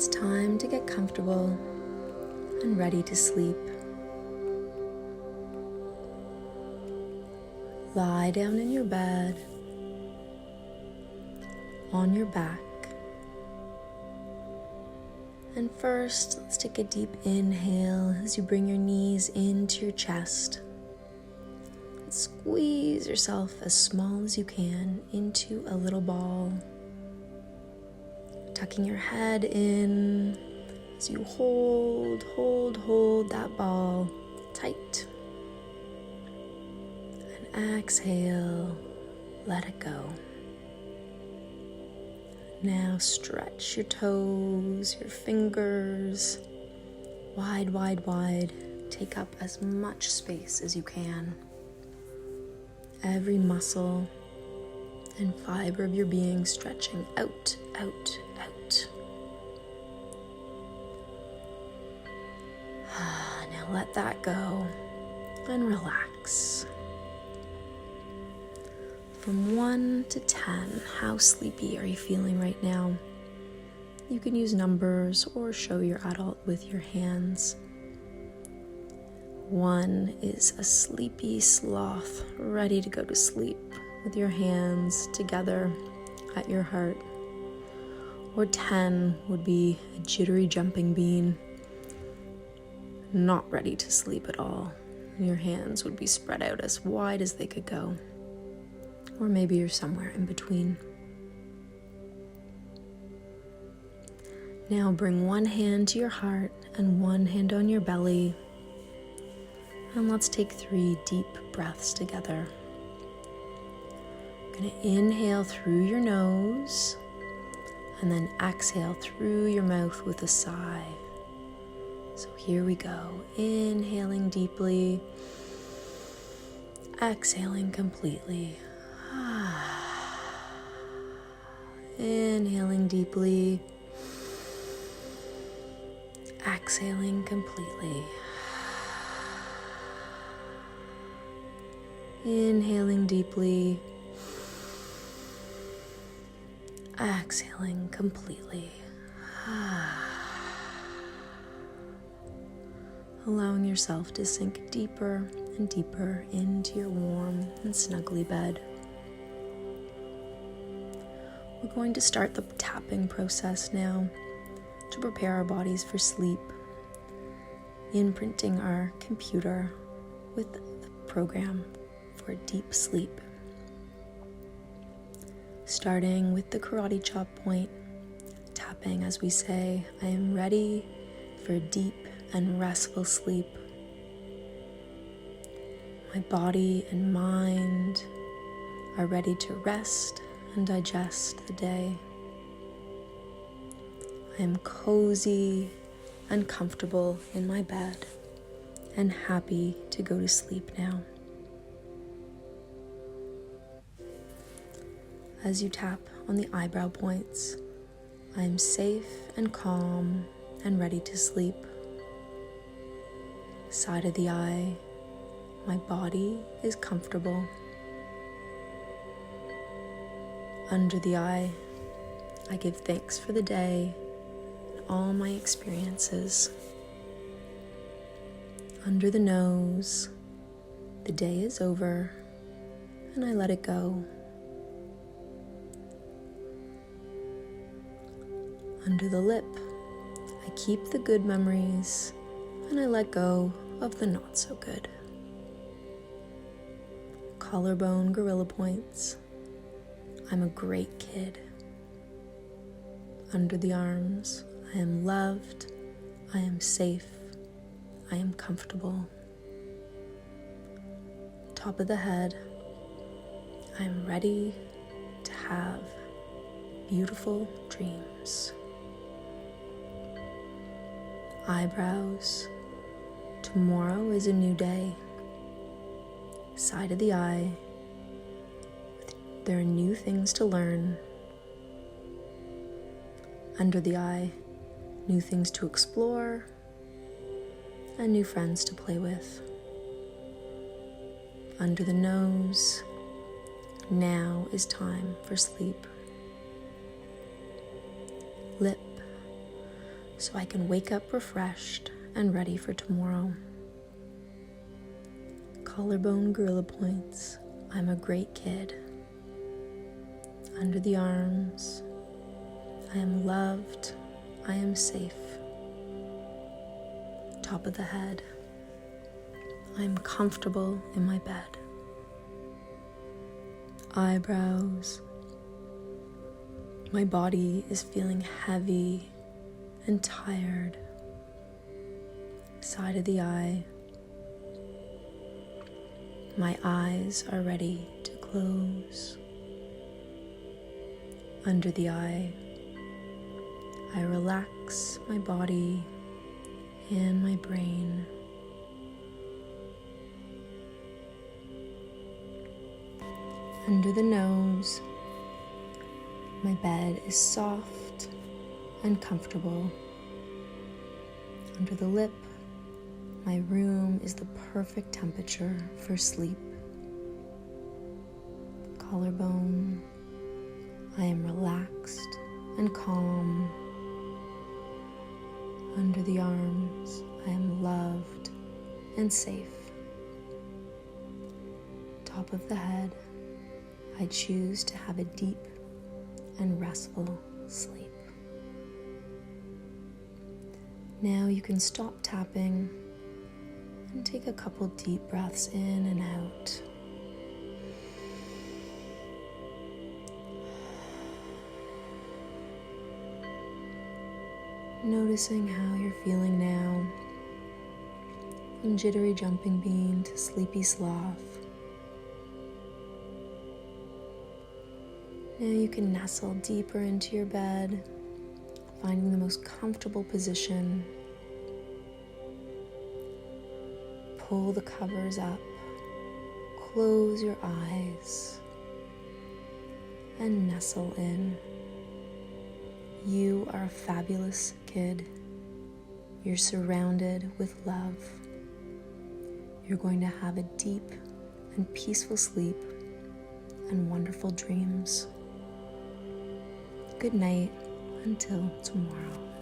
it's time to get comfortable and ready to sleep. Lie down in your bed, on your back. And first, let's take a deep inhale as you bring your knees into your chest. And squeeze yourself as small as you can into a little ball. Tucking your head in as you hold that ball tight. And exhale, let it go. Now stretch your toes, your fingers, wide. Take up as much space as you can. Every muscle and fiber of your being stretching out. Now let that go and relax. From 1 to 10, how sleepy are you feeling right now? You can use numbers or show your adult with your hands. 1 is a sleepy sloth, ready to go to sleep with your hands together at your heart. Or 10 would be a jittery jumping bean, not ready to sleep at all. Your hands would be spread out as wide as they could go. Or maybe you're somewhere in between. Now bring one hand to your heart and one hand on your belly. And let's take 3 deep breaths together. You're going to inhale through your nose and then exhale through your mouth with a sigh. So here we go. Inhaling deeply, exhaling completely. Inhaling deeply, exhaling completely. Inhaling deeply, exhaling completely. Allowing yourself to sink deeper and deeper into your warm and snuggly bed. We're going to start the tapping process now to prepare our bodies for sleep, imprinting our computer with the program for deep sleep. Starting with the karate chop point, tapping as we say, I am ready for deep and restful sleep. My body and mind are ready to rest and digest the day. I am cozy and comfortable in my bed and happy to go to sleep now. As you tap on the eyebrow points, I am safe and calm and ready to sleep. Side of the eye, my body is comfortable. Under the eye, I give thanks for the day and all my experiences. Under the nose, the day is over and I let it go. Under the lip, I keep the good memories and I let go of the not so good. Collarbone, gorilla points. I'm a great kid. Under the arms, I am loved, I am safe, I am comfortable. Top of the head, I am ready to have beautiful dreams. Eyebrows, tomorrow is a new day. Side of the eye, there are new things to learn. Under the eye, new things to explore and new friends to play with. Under the nose, now is time for sleep. Lip, so I can wake up refreshed and ready for tomorrow. Collarbone gorilla points, I'm a great kid. Under the arms, I am loved, I am safe. Top of the head, I am comfortable in my bed. Eyebrows, my body is feeling heavy and tired. Side of the eye, my eyes are ready to close. Under the eye, I relax my body and my brain. Under the nose, my bed is soft and comfortable. Under the lip, my room is the perfect temperature for sleep. Collarbone, I am relaxed and calm. Under the arms, I am loved and safe. Top of the head, I choose to have a deep and restful sleep. Now you can stop tapping and take a couple deep breaths in and out. Noticing how you're feeling now, from jittery jumping bean to sleepy sloth. Now you can nestle deeper into your bed, finding the most comfortable position. Pull the covers up, close your eyes, and nestle in. You are a fabulous kid. You're surrounded with love. You're going to have a deep and peaceful sleep and wonderful dreams. Good night until tomorrow.